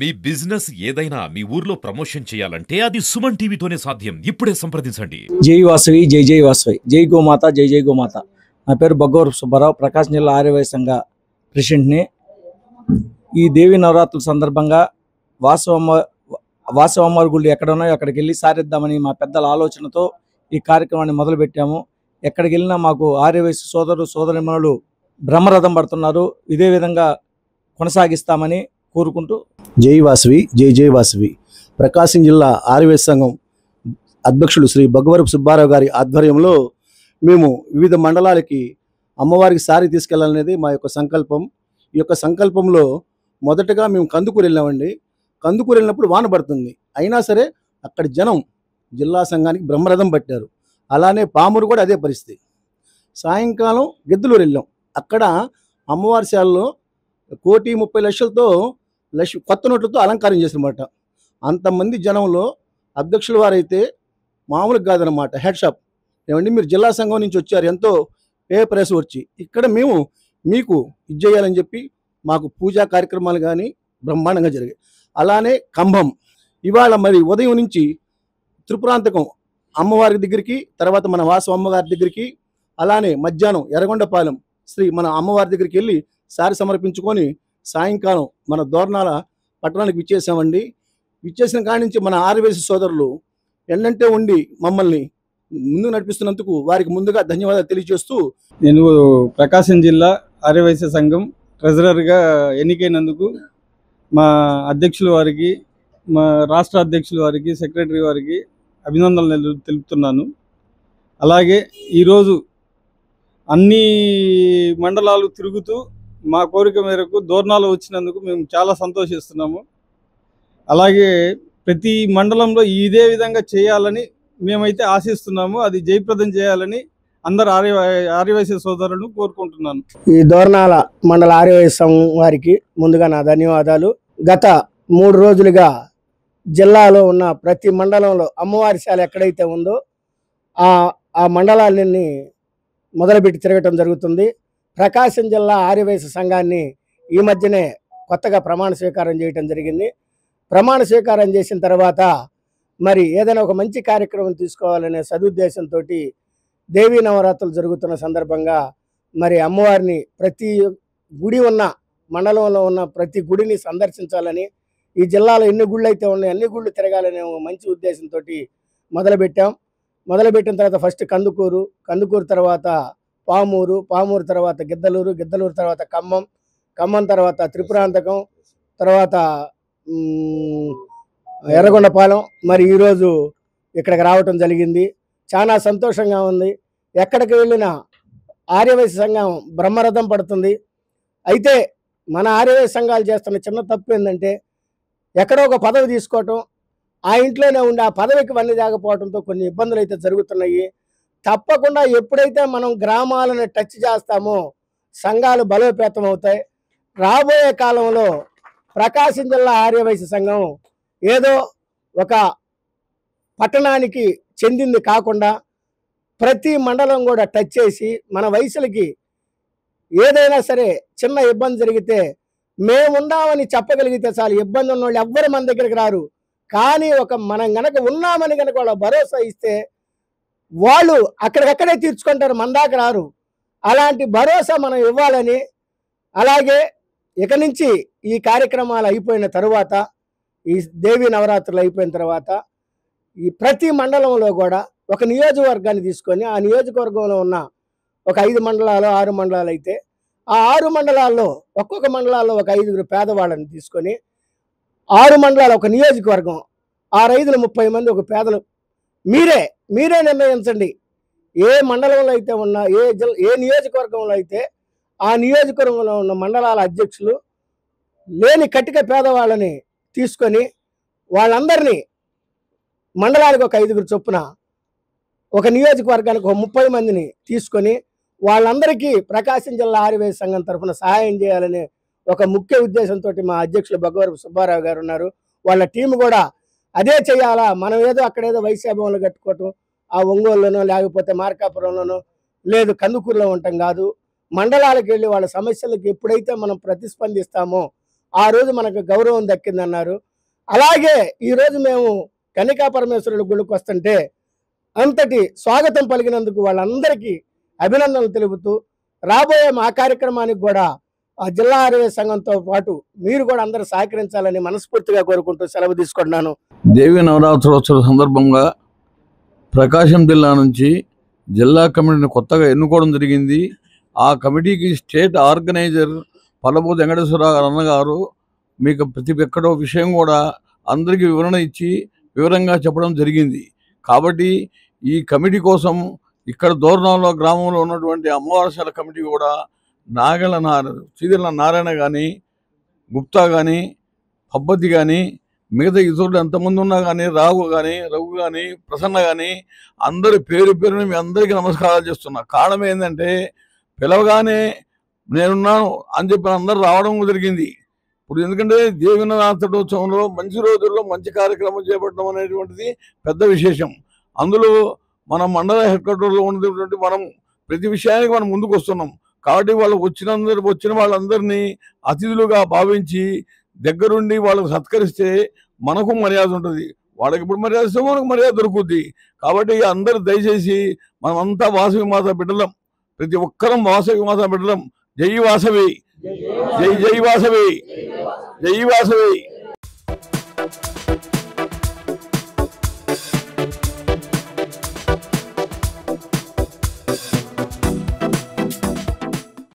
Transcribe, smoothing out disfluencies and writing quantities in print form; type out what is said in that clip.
మీ business ఏదైనా మీ ఊర్లో promotion చేయాలంటే అది సుమన్ టీవీతోనే సాధ్యం. ఇప్పుడే సంప్రదించండి. జై వాసవి, జై జై వాసవి, జై గోమాత, జై జై గోమాత. నా పేరు బగ్గవరపు సుబ్బారావు, ప్రకాశం జిల్లా ఆర్యవైశ్య సంఘ ప్రెసిడెంట్ని. ఈ దేవి నవరాత్రుల సందర్భంగా వాసవమ్మ గుళ్ళు ఎక్కడ ఉన్నాయో అక్కడికి వెళ్ళి సారిద్దామని మా పెద్దల ఆలోచనతో ఈ కార్యక్రమాన్ని మొదలుపెట్టాము. ఎక్కడికి వెళ్ళినా మాకు ఆర్యవైశ్య సోదరులు సోదరిమణులు బ్రహ్మరథం పడుతున్నారు. ఇదే విధంగా కొనసాగిస్తామని కోరుకుంటూ జై వాసవి, జై జై వాసవి. ప్రకాశం జిల్లా ఆర్యవైశ్య సంఘం అధ్యక్షులు శ్రీ బగ్గవరపు సుబ్బారావు గారి ఆధ్వర్యంలో మేము వివిధ మండలాలకి అమ్మవారికి సారి తీసుకెళ్లాలనేది మా యొక్క సంకల్పం. ఈ యొక్క సంకల్పంలో మొదటగా మేము కందుకూరు వెళ్ళామండి. కందుకూరు వెళ్ళినప్పుడు వాన పడుతుంది, అయినా సరే అక్కడి జనం జిల్లా సంఘానికి బ్రహ్మరథం పట్టారు. అలానే పామూరు కూడా అదే పరిస్థితి. సాయంకాలం గిద్దలూరు వెళ్ళాం. అక్కడ అమ్మవారి శాలలో 1,30,00,000తో కొత్త నోట్లతో అలంకారం చేసినమాట. అంతమంది జనంలో అధ్యక్షుల వారైతే మామూలుగా కాదనమాట. హెడ్ షాప్ ఏమండి, మీరు జిల్లా సంఘం నుంచి వచ్చారు, ఎంతో ప్రెస్ వచ్చి ఇక్కడ మేము మీకు ఇది చేయాలని చెప్పి మాకు పూజా కార్యక్రమాలు కానీ బ్రహ్మాండంగా జరిగాయి. అలానే కంభం ఇవాళ మరి ఉదయం నుంచి త్రిపురాంతకం అమ్మవారి దగ్గరికి, తర్వాత మన వాసు అమ్మగారి దగ్గరికి, అలానే మధ్యాహ్నం ఎర్రగొండపాలెం శ్రీ మన అమ్మవారి దగ్గరికి వెళ్ళి సారి సమర్పించుకొని సాయంకాలం మన దోర్నాల పట్టణానికి విచ్చేసామండి. విచ్చేసిన కాడి నుంచి మన ఆర్యవైశ్య సోదరులు ఎన్నంటే ఉండి మమ్మల్ని ముందుకు నడిపిస్తున్నందుకు వారికి ముందుగా ధన్యవాదాలు తెలియజేస్తూ, నేను ప్రకాశం జిల్లా ఆర్యవైశ్య సంఘం ట్రెజరర్గా ఎన్నికైనందుకు మా అధ్యక్షుల వారికి, మా రాష్ట్ర అధ్యక్షుల వారికి, సెక్రటరీ వారికి అభినందనలు తెలుపుతున్నాను. అలాగే ఈరోజు అన్ని మండలాలు తిరుగుతూ మా కోరిక మేరకు దోర్నాలు వచ్చినందుకు మేము చాలా సంతోషిస్తున్నాము. అలాగే ప్రతి మండలంలో ఇదే విధంగా చేయాలని మేమైతే ఆశిస్తున్నాము. అది జయప్రదం చేయాలని అందరు ఆర్యవైశ్య సోదరులను కోరుకుంటున్నాను. ఈ దోర్నాల మండల ఆర్యవైశ్య సంఘం వారికి ముందుగా నా ధన్యవాదాలు. గత 3 రోజులుగా జిల్లాలో ఉన్న ప్రతి మండలంలో అమ్మవారి శాల ఎక్కడైతే ఉందో ఆ మండలాలన్నీ మొదలుపెట్టి తిరగటం జరుగుతుంది. ప్రకాశం జిల్లా ఆర్యవైశ్య సంఘాన్ని ఈ మధ్యనే కొత్తగా ప్రమాణ స్వీకారం చేయటం జరిగింది. ప్రమాణ స్వీకారం చేసిన తర్వాత మరి ఏదైనా ఒక మంచి కార్యక్రమం తీసుకోవాలనే సదుద్దేశంతో దేవీ నవరాత్రులు జరుగుతున్న సందర్భంగా మరి అమ్మవారిని ప్రతి గుడి ఉన్న మండలంలో ఉన్న ప్రతి గుడిని సందర్శించాలని, ఈ జిల్లాలో ఎన్ని గుళ్ళు అయితే ఉన్నాయో అన్ని గుళ్ళు తిరగాలనే మంచి ఉద్దేశంతో మొదలుపెట్టాం. మొదలుపెట్టిన తర్వాత ఫస్ట్ కందుకూరు తర్వాత పామూరు తర్వాత గిద్దలూరు తర్వాత ఖమ్మం తర్వాత త్రిపురాంతకం, తర్వాత ఎర్రగొండపాలెం. మరి ఈరోజు ఇక్కడికి రావటం జరిగింది. చాలా సంతోషంగా ఉంది. ఎక్కడికి వెళ్ళినా ఆర్యవైశ్య సంఘం బ్రహ్మరథం పడుతుంది. అయితే మన ఆర్యవైశ్య సంఘాలు చేస్తున్న చిన్న తప్పు ఏంటంటే ఎక్కడో ఒక పదవి తీసుకోవటం, ఆ ఇంట్లోనే ఉండి ఆ పదవికి వన్నీ లేకపోవడంతో కొన్ని ఇబ్బందులు అయితే జరుగుతున్నాయి. తప్పకుండా ఎప్పుడైతే మనం గ్రామాలను టచ్ చేస్తామో సంఘాలు బలోపేతం అవుతాయి. రాబోయే కాలంలో ప్రకాశం జిల్లా ఆర్యవైశ్య సంఘం ఏదో ఒక పట్టణానికి చెందింది కాకుండా ప్రతి మండలం కూడా టచ్ చేసి మన వయసులకి ఏదైనా సరే చిన్న ఇబ్బంది జరిగితే మేమున్నామని చెప్పగలిగితే చాలు. ఇబ్బంది ఉన్న వాళ్ళు ఎవ్వరు మన దగ్గరికి రారు. కానీ మనం గనక ఉన్నామని కనుక వాళ్ళ భరోసా ఇస్తే వాళ్ళు అక్కడికక్కడే తీర్చుకుంటారు, మన దాకా రారు. అలాంటి భరోసా మనం ఇవ్వాలని, అలాగే ఇక నుంచి ఈ కార్యక్రమాలు అయిపోయిన తర్వాత, ఈ దేవీ నవరాత్రులు అయిపోయిన తర్వాత ఈ ప్రతి మండలంలో కూడా ఒక నియోజకవర్గాన్ని తీసుకొని ఆ నియోజకవర్గంలో ఉన్న ఒక 5 మండలాలు 6 మండలాలు అయితే ఆ 6 మండలాల్లో ఒక్కొక్క మండలాల్లో ఒక 5 పేదవాళ్ళని తీసుకొని 6 మండలాలు ఒక నియోజకవర్గం, 6 30 మంది ఒక పేదలు. మీరే నిర్ణయించండి. ఏ మండలంలో అయితే ఉన్నా, ఏ నియోజకవర్గంలో అయితే ఆ నియోజకవర్గంలో ఉన్న మండలాల అధ్యక్షులు లేని కట్టిక పేదవాళ్ళని తీసుకొని వాళ్ళందరినీ మండలానికి ఒక 5 చొప్పున, ఒక నియోజకవర్గానికి ఒక 30 మందిని తీసుకొని వాళ్ళందరికీ ప్రకాశం జిల్లా ఆర్యవైశ్య సంఘం తరఫున సహాయం చేయాలనే ఒక ముఖ్య ఉద్దేశంతో మా అధ్యక్షులు బగ్గవరపు సుబ్బారావు గారు ఉన్నారు. వాళ్ళ టీం కూడా అదే చేయాలా. మనం ఏదో అక్కడేదో వైశాభంలో కట్టుకోవటం, ఆ ఒంగోలులోనో లేకపోతే మార్కాపురంలోనో లేదు కందుకూరులో ఉండటం కాదు. మండలాలకు వెళ్ళి వాళ్ళ సమస్యలకు ఎప్పుడైతే మనం ప్రతిస్పందిస్తామో ఆ రోజు మనకు గౌరవం దక్కిందన్నారు. అలాగే ఈరోజు మేము కన్నికా పరమేశ్వరుల గుడికి వస్తుంటే అంతటి స్వాగతం పలికినందుకు వాళ్ళందరికీ అభినందనలు తెలుపుతూ రాబోయే మా కార్యక్రమానికి కూడా ఆ జిల్లా ఆర్యవేశ సంఘంతో పాటు మీరు కూడా అందరూ సహకరించాలని మనస్ఫూర్తిగా కోరుకుంటూ సెలవు తీసుకుంటున్నాను. దేవి నవరాత్రోత్సవ సందర్భంగా ప్రకాశం జిల్లా నుంచి జిల్లా కమిటీని కొత్తగా ఎన్నుకోవడం జరిగింది. ఆ కమిటీకి స్టేట్ ఆర్గనైజర్ పల్లబోతు వెంకటేశ్వరరావు అన్నగారు మీకు ప్రతి ఒక్కడో విషయం కూడా అందరికీ వివరణ ఇచ్చి వివరంగా చెప్పడం జరిగింది. కాబట్టి ఈ కమిటీ కోసం ఇక్కడ దూరణంలో గ్రామంలో ఉన్నటువంటి అమ్మవారశాల కమిటీ కూడా చీదల నారాయణ కానీ, గుప్తా కానీ, పబ్బతి కానీ, మిగతా ఇతరులు ఎంతమంది ఉన్నా కానీ, రఘు కానీ, ప్రసన్న కానీ అందరి పేరు పేరుని మీ అందరికీ నమస్కారాలు చేస్తున్నా. కారణం ఏంటంటే పిలవగానే నేనున్నాను అని చెప్పి అందరూ రావడం జరిగింది. ఇప్పుడు ఎందుకంటే దేవి నవరాత్రోత్సవంలో మంచి రోజుల్లో మంచి కార్యక్రమం చేపట్టడం అనేటువంటిది పెద్ద విశేషం. అందులో మన మండల హెడ్ క్వార్టర్లో ఉన్నటువంటి మనం ప్రతి విషయానికి మనం ముందుకు వస్తున్నాం. కాబట్టి వాళ్ళు వచ్చిన వాళ్ళందరినీ అతిథులుగా భావించి దగ్గరుండి వాళ్ళకు సత్కరిస్తే మనకు మర్యాద ఉంటుంది. వాళ్ళకి ఇప్పుడు మర్యాద ఇస్తే మనకు మర్యాద దొరుకుద్ది. కాబట్టి అందరూ దయచేసి మనమంతా వాసవి మాత బిడ్డలం, ప్రతి ఒక్కరం వాసవి మాత బిడ్డలం. జై వాసవి, జై జై వాసవి, జై వాసవి.